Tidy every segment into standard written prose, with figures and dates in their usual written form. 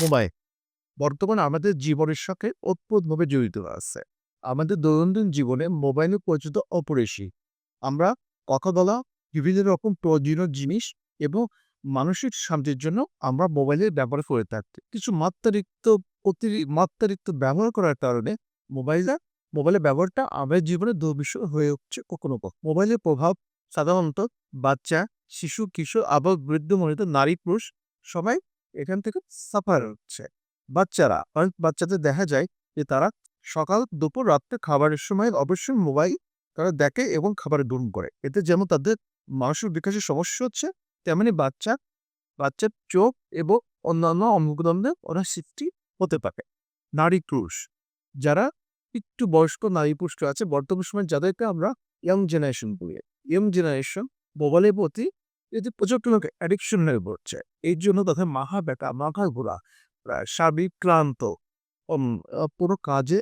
Mobile বর্তমানে আমাদের জীবনের সাথে ওতপ্রোতভাবে জড়িত আছে। আমাদের দৈনন্দিন জীবনে মোবাইলের পরিচিত অপরিসীম। আমরা কথা বলা, বিভিন্ন রকম প্রয়োজনীয় জিনিস এবং মানসিক শান্তির জন্য আমরা মোবাইলের ব্যবহার করে থাকি। কিছু মাত্রাতিরিক্ত ব্যবহার করার কারণে মোবাইলটা মোবাইলের ব্যবহারটা আমাদের জীবনে দুর্বিষহ হয়ে উঠছে কখনো, কখনো। মোবাইলের প্রভাব সাধারণত বাচ্চা, শিশু, কিশোর আবার বৃদ্ধ মহিলা, নারী, পুরুষ সবাই এখান থেকে সাফার হচ্ছে। অনেক বাচ্চাদের দেখা যায় যে তারা সকাল, দুপুর, রাত্রে খাবারের সময় অবশ্যই মোবাইল তারা দেখে এবং খাবার গ্রহণ করে। এতে যেমন তাদের মানসিক বিকাশের সমস্যা হচ্ছে, তেমনি বাচ্চার চোখ এবং অন্যান্য অঙ্গপ্রত্যঙ্গের অনেক সৃষ্টি হতে পারে। নারী পুরুষ যারা একটু বয়স্ক নারী পুরুষ আছে বর্তমান সময়ে যাদেরকে আমরা ইয়ং জেনারেশন বলি। ইয়ং জেনারেশন মোবাইলের প্রতি এতে প্রচুর অ্যাডিকশন হয়ে পড়ছে। এই জন্য তাদের মাথা ব্যাথা, মাথা ঘোরা, সার্বিক ক্লান্ত, উম কোনো কাজে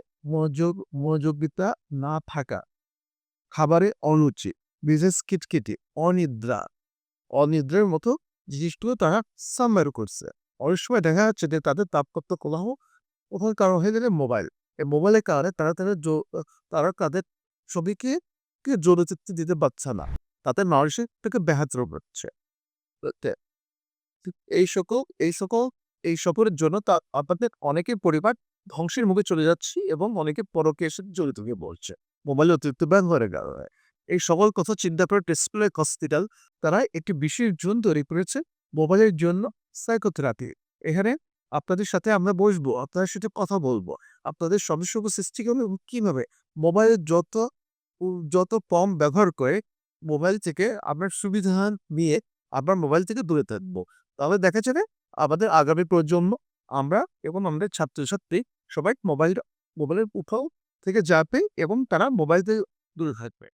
মনোযোগিতা না থাকা, খাবারে অরুচি, মেজাজ খিটখিটে, অনিদ্রার মতো জিনিসগুলো তারা সাম্বার করছে। অনেক সময় দেখা যাচ্ছে যে তাদের তাপমাত্রা কোলাহল ওখানে কারণ হয়ে গেলে মোবাইল। এই মোবাইলের কারণে তারা তাদের ছবিকে জোরচিত্র দিতে পারছে না। তাদের মানসিক থেকে ব্যাঘাত ঘটছে। তে এই সকল এই সকল এই সকলের জন্য আমাদের অনেকের পরিবার ধ্বংসের মুখে চলে যাচ্ছে এবং অনেকে পরকীয়ার সাথে জড়িত হয়ে পড়ছে মোবাইল অতিরিক্ত ব্যবহারের কারণে। এই সকল কথা চিন্তা করে ডিসপ্লে হসপিটাল তারা একটি বিশেষ জোন তৈরি করেছে মোবাইলের জন্য, সাইকোথেরাপি। এখানে আপনাদের সাথে আমরা বসবো, আপনাদের সাথে কথা বলবো, আপনাদের সমস্যাগুলো সৃষ্টি করবে এবং কিভাবে মোবাইলের যত কম ব্যবহার করে মোবাইল থেকে আপনার সুবিধা নিয়ে আমরা মোবাইল থেকে দূরে থাকবো। তবে দেখা যাবে আমাদের আগামী প্রজন্ম, আমরা এবং আমাদের ছাত্রছাত্রী সবাই মোবাইলের উঠাও থেকে যাবে এবং তারা মোবাইল থেকে দূরে থাকবে।